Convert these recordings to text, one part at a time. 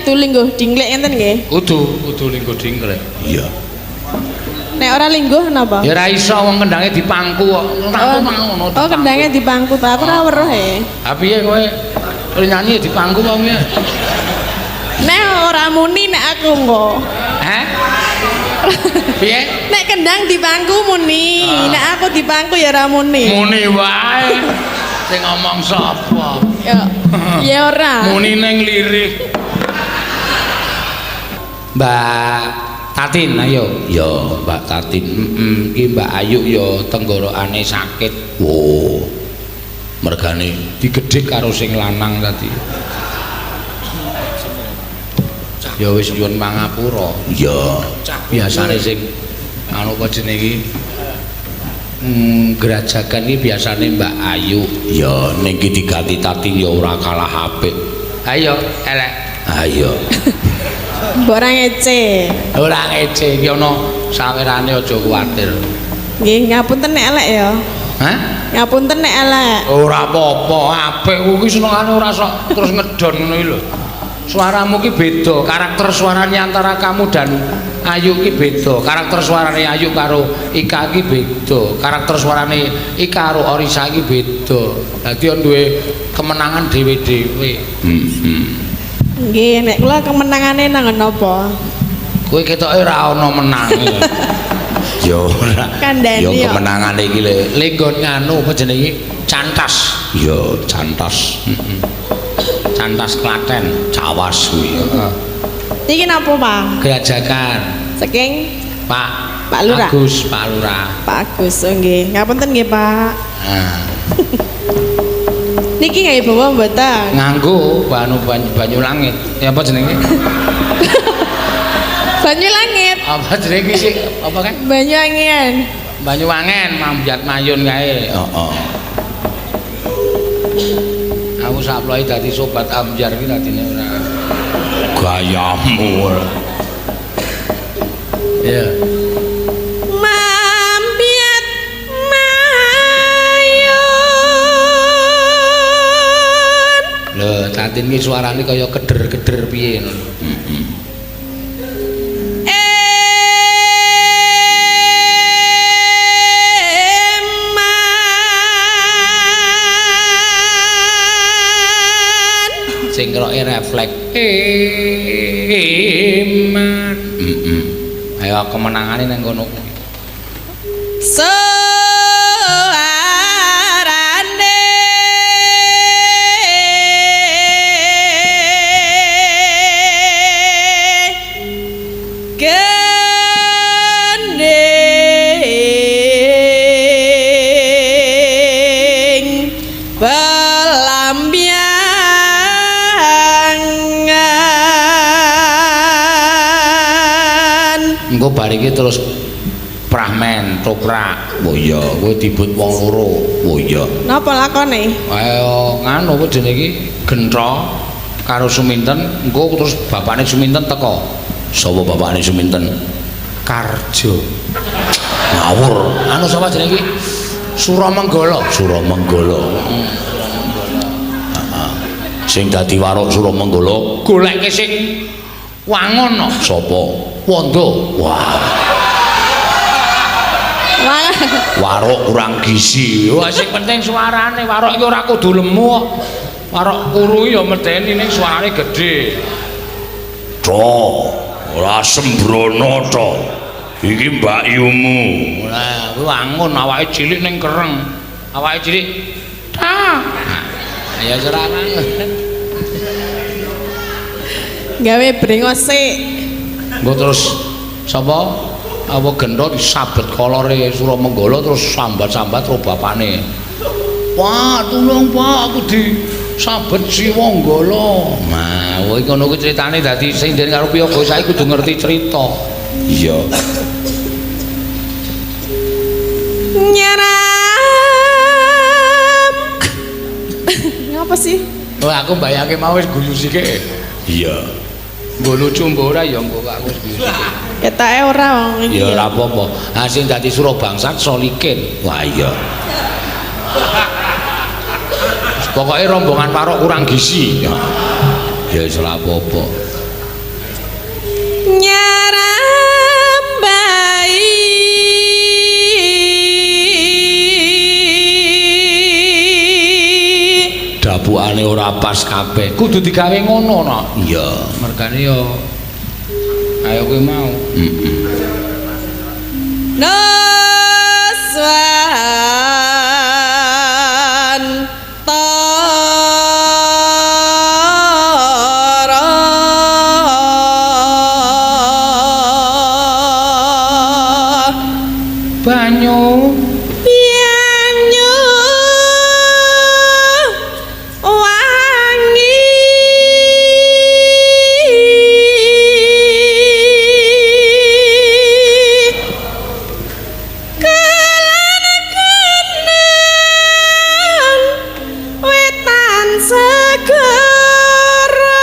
kudu lingguh dingklek ngenten nggih. Kudu linggo dingklek. Iya. Nek ora lingguh napa? Ya ora iso wong kendange dipangku kok. Ngono. Oh, kendangnya dipangku ta. Aku ora weruh e. Ha piye kowe? Kowe nyanyi dipangku wong ya. Nek ora muni nek aku engko. Hah? Piye? Nek kendang dipangku muni, nek aku dipangku ya ora muni. Muni wae. Sing ngomong sapa? Ya ora. Muni ning lirik. Mbak Tatin ayo. Ya, Mbak Tatin. Iki Mbak Ayu ya tenggorokane sakit. Oh. Mergane Digedhik karo sing lanang tadi. Ya wis nyuwun pangapura. ya. Biasane sing anu apa jenenge iki gerajakan iki biasane Mbak Ayu. Ya, ning iki diganti Tatin ya ora kalah apik. Ayo elek. Ayo. Mbok ora ngece. Ora ngece iki ana sawerane aja kuwatir. Nggih, ngapunten nek elek ya. Hah? Ngapunten nek elek. Ora apa-apa, apik kuwi senengane ora sok terus ngedon ngono iki lho. Suaramu ki beda, karakter suaranya antara kamu dan Ayu ki beda. Karakter suarane Ayu karo Ika ki beda. Karakter suarane Ika karo Orisa ki beda. Dadi duwe kemenangan dhewe-dhewe. Nggih, nek kula kemenangane nang napa? Kowe ketoke ora ana menange. Ya ora. Kandhani Ya ya. kemenangane iki le. Lenggon nganu apa jenenge? Cantas. Ya cantas. Cantas Klaten. Cawas kuwi. Iki napa, Pak? Gerajakan. Saking Pak Lurah. Agus, Pak Lurah. Pak Agus, oh nggih. Ngapunten nggih, Pak. Nah, Niki nggih bawa mboten? nganggo banyu langit. Ya apa jenenge? Banyu langit, Apa jenenge sih? Apa kan? banyu angin. Banyu wangen, mambiat mayun kae. Heeh. Aku saploi dadi sobat Amjar iki dadine ora. Gayamu. Ya. Mambiat mayun. Lho, Tatin ki suarane kaya keder-keder piye ngono. Sing keroke refleks. Iman. Ayo kemenangane nang kono. Suarane gending pelambiangan. Engko bar iki terus pramen, toprak. Oh iya, Kowe dibut wong loro. oh iya. Napa lakone? Ayo nganu apa jenenge iki? Gentro karo Suminten, engko terus bapakne Suminten teko. Sapa bapakne Suminten? Karjo. Ngawur. Anu sapa jenenge iki? Suramanggala. Suramanggala. Sing dadi warok Suramanggala Goleke sing wangon no. sapa? Wondo. Wah, Wah, warok kurang gizi. Wah sing penting suarane warok iki ora kudu lemu kok. Warok kuru ya medeni ning suarane gedhe. To, ora sembrono to. Iki Mbak Yumu. Lah kuwi wangun awake cilik ning kereng. Awake cilik. Ah. Ya serangan. gawe brengos sik. Engko terus sapa? Apa gendho disabet kolore Suramanggala terus sambat-sambat karo bapakne. Pak, tulung Pak, aku disabet Siwanggala. Nah, kowe ngono kuwi critane dadi sing den karo Piyaga saiki kudu ngerti cerita. Iya. Nyeram. Ngapa sih? Oh, aku mbayangke mau wis guyu sithik. Iya. Nggo lucu mbok ora ya engko aku wis guyu sithik. Ketoke ora wong iki. Ya ora apa-apa. Ha sing dadi Surabangsat Solikin. Wah iya. Pokoknya rombongan parok kurang gizi. Ya wis ora apa-apa. nyarambai dabukane ora pas kabeh kudu digawe ngono no iya mergane yo ayo kowe mau Noswan tara banyu Yanyu wangi kelan wetan segara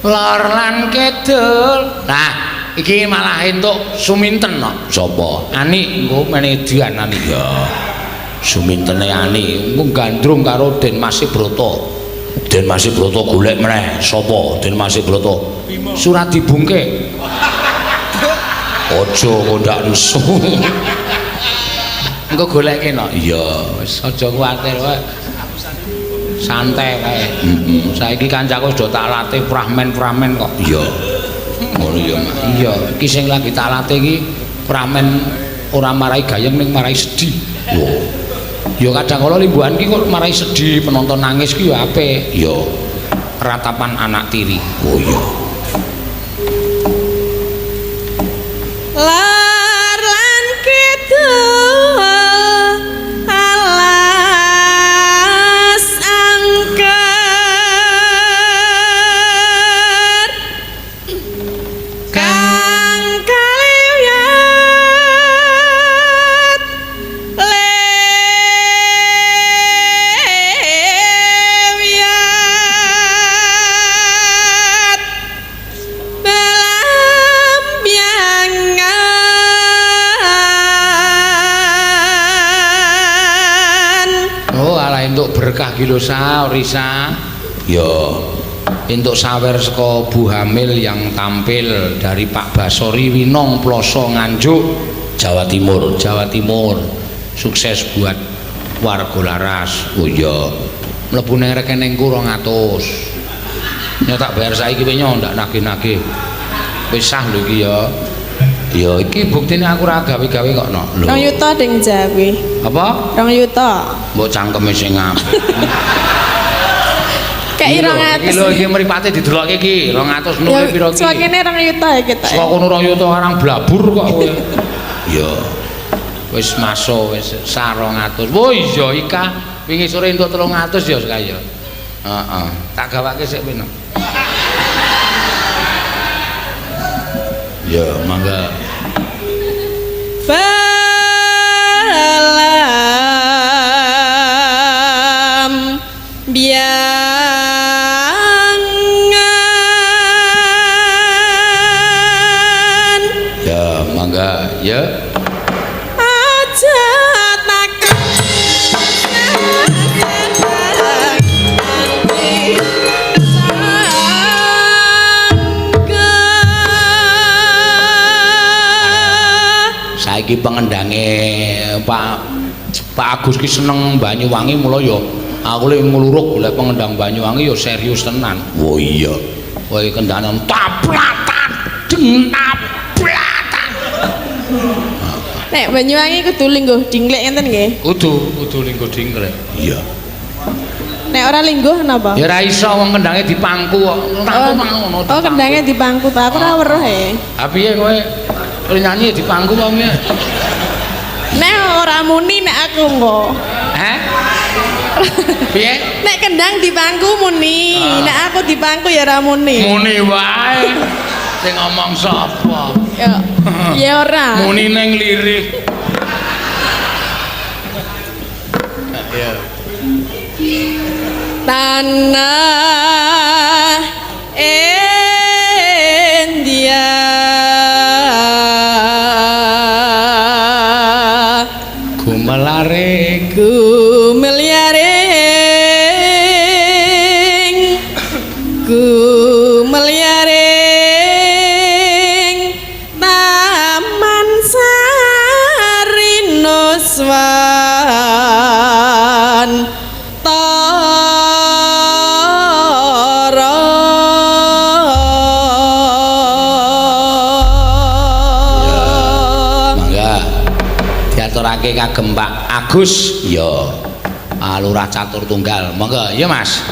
lor lan kidul nah iki malah entuk suminten no sapa ani engko menedian ani ya sumintene ani engko gandrung karo Den Masibrata Den Masibrata golek meneh sapa Den Masibrata surat dibungke aja kondak nesu engko goleke no iya wis aja kuwatir wae santai kae saiki kancaku sudah tak latih pramen-pramen kok iya ngono ya Mas iya iki sing lagi tak latih iki pramen ora marai gayeng ning marai sedih oh ya kadang kala limbuhan iki kok marai sedih penonton nangis ki ya apik iya ratapan anak tiri oh iya lar lan kidul alas angker kang kaliwat lewiat belambiangan oh ala entuk berkah ki lho sa Risa ya entuk sawer saka Bu Hamil yang tampil dari Pak Basori Winong Ploso Nganjuk Jawa Timur Jawa Timur sukses buat warga laras oh iya mlebu ning rekeningku 200 ya tak bayar saiki kowe ndak nagih-nagih wis sah lho iki ya ya iki buktine aku ora gawe-gawe kok no lho 2 yuta ding jawi apa 2 yuta mbok cangkeme sing apik kayak iki lho iki mripate didelokke iki 200 nule piro iki Swakene 2 yuta ya kita. saka kono 2 yuta arang blabur kok kowe ya wis masuk wis sa 200 oh iya Ika wingi sore entuk 300 ya kaya heeh tak gawake sik peno ya mangga Balam biangan ya mangga ya aja takut saiki pengendange Pak Agus ki seneng Banyuwangi mula ya aku lek ngluruk golek pengendang Banyuwangi ya serius tenan oh iya kowe kendanan taplatan taplatan nek Banyuwangi kudu lingguh dinglek ngenten nggih kudu linggo dingklek iya nek ora lingguh napa ya ora iso wong kendange dipangku kok ngono oh kendangnya dipangku ta aku ora weruh e ha piye kowe nyanyi dipangku kok piye nek ora muni nek aku engko heh piye nek kendang dipangku muni nek aku dipangku ya ora muni muni wae sing ngomong sapa ya ya ora muni ning lirik ya tanah India gumelare gumeliaring diundangke kagem Pak Agus ya Lurah Catur Tunggal monggo ya Mas.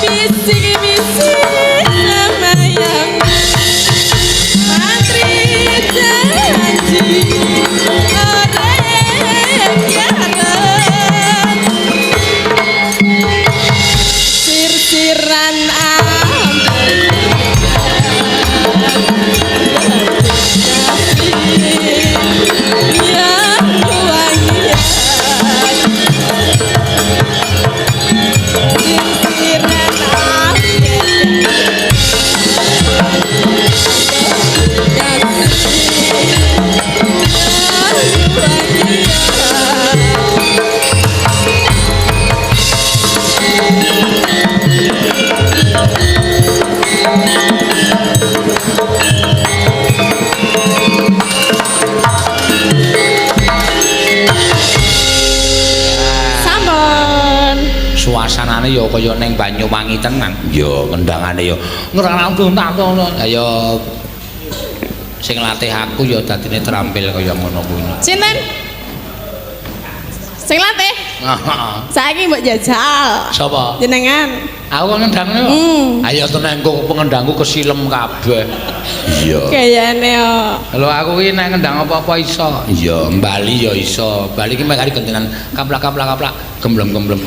Bisik-bisik sama yang mantri ngendangane ya kaya ning Banyuwangi tenan. Ya ngendangane ya ngrangkung tak ngono. Lah ya sing latih aku ya dadine terampil kaya ngono kuwi. Sinten? Sing latih? Saiki mbok jajal. Sapa? Jenengan. Aku kok ngendangane kok. Ayo tenan kok pengendangku kesilem kabeh. Iya. Kayane yo. Lho aku ki nek ngendang apa-apa iso. Iya, Bali ya iso. Bali ki mek hari gentenan kaplak-kaplak gemblem-gemblem.